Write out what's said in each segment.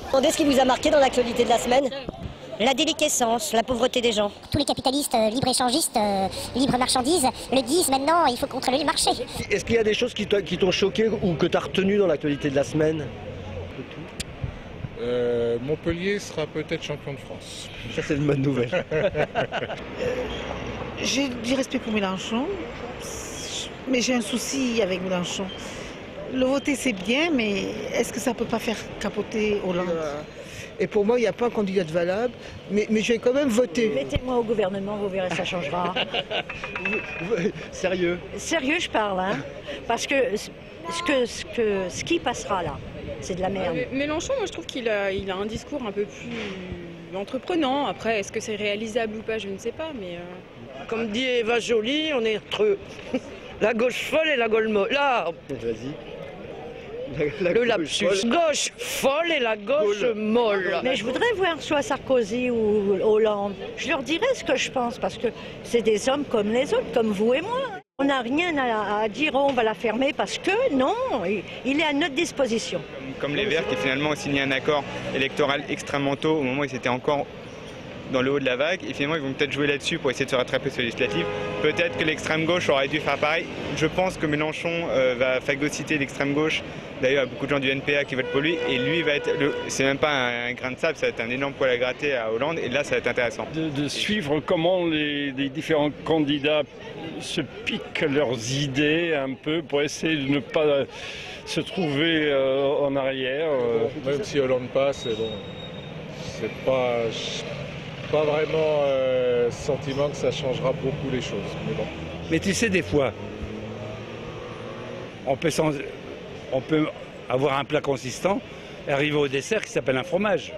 Demandez ce qui vous a marqué dans l'actualité de la semaine. La déliquescence, la pauvreté des gens. Tous les capitalistes libre-échangistes, libre-marchandises le disent maintenant, il faut contrôler le marché. Est-ce qu'il y a des choses qui t'ont choqué ou que tu as retenu dans l'actualité de la semaine? Montpellier sera peut-être champion de France. Ça, c'est une bonne nouvelle. J'ai du respect pour Mélenchon, mais j'ai un souci avec Mélenchon. Le voter, c'est bien, mais est-ce que ça ne peut pas faire capoter Hollande? Et pour moi, il n'y a pas un candidat valable, mais j'ai quand même voté. Mettez-moi au gouvernement, vous verrez, ça changera. Sérieux? Sérieux, je parle, hein. Parce que ce qui passera là, c'est de la merde. Mélenchon, moi je trouve qu'il a un discours un peu plus entreprenant. Après, est-ce que c'est réalisable ou pas, je ne sais pas, mais... Comme dit Eva Joly, on est entre la gauche folle et la gauche molle. Là, Vas-y. le lapsus. Gauche folle et la gauche molle. Mais je voudrais voir soit Sarkozy ou Hollande. Je leur dirai ce que je pense, parce que c'est des hommes comme les autres, comme vous et moi. On n'a rien à dire, oh, on va la fermer, parce que non, il est à notre disposition. Comme les Verts qui finalement ont signé un accord électoral extrêmement tôt, au moment où ils étaient encore dans le haut de la vague, et finalement ils vont peut-être jouer là-dessus pour essayer de se rattraper sur les législatives. Peut-être que l'extrême gauche aurait dû faire pareil. Je pense que Mélenchon va phagocyter l'extrême gauche. D'ailleurs, il y a beaucoup de gens du NPA qui votent pour lui, et lui va être, c'est même pas un grain de sable, ça va être un énorme poil à gratter à Hollande, et là ça va être intéressant. De suivre comment les différents candidats se piquent leurs idées un peu pour essayer de ne pas se trouver en arrière. Même si Hollande passe, bon, c'est pas vraiment sentiment que ça changera beaucoup les choses. Mais bon. Mais tu sais, des fois, on peut avoir un plat consistant et arriver au dessert qui s'appelle un fromage.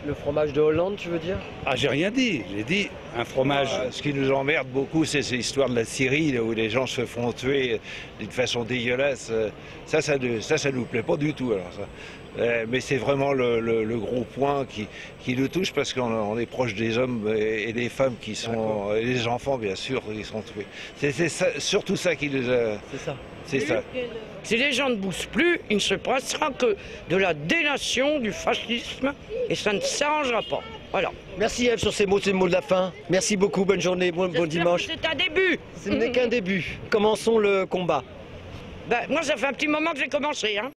Le fromage de Hollande, tu veux dire? Ah, j'ai rien dit, j'ai dit un fromage. Ce qui nous emmerde beaucoup, c'est cette histoire de la Syrie, là, où les gens se font tuer d'une façon dégueulasse. Ça nous plaît pas du tout. Alors, ça. Mais c'est vraiment le gros point qui nous touche, parce qu'on est proche des hommes et des femmes qui sont, et des enfants bien sûr, qui sont tués. C'est surtout ça qui nous a... C'est ça. C'est ça. Si les gens ne bougent plus, il ne se passera que de la délation du fascisme et ça ne s'arrangera pas. Voilà. Merci Ève sur ces mots, c'est le mot de la fin. Merci beaucoup, bonne journée, bon dimanche. C'est un début. Ce n'est qu'un début. Commençons le combat. Ben, moi, ça fait un petit moment que j'ai commencé. Hein.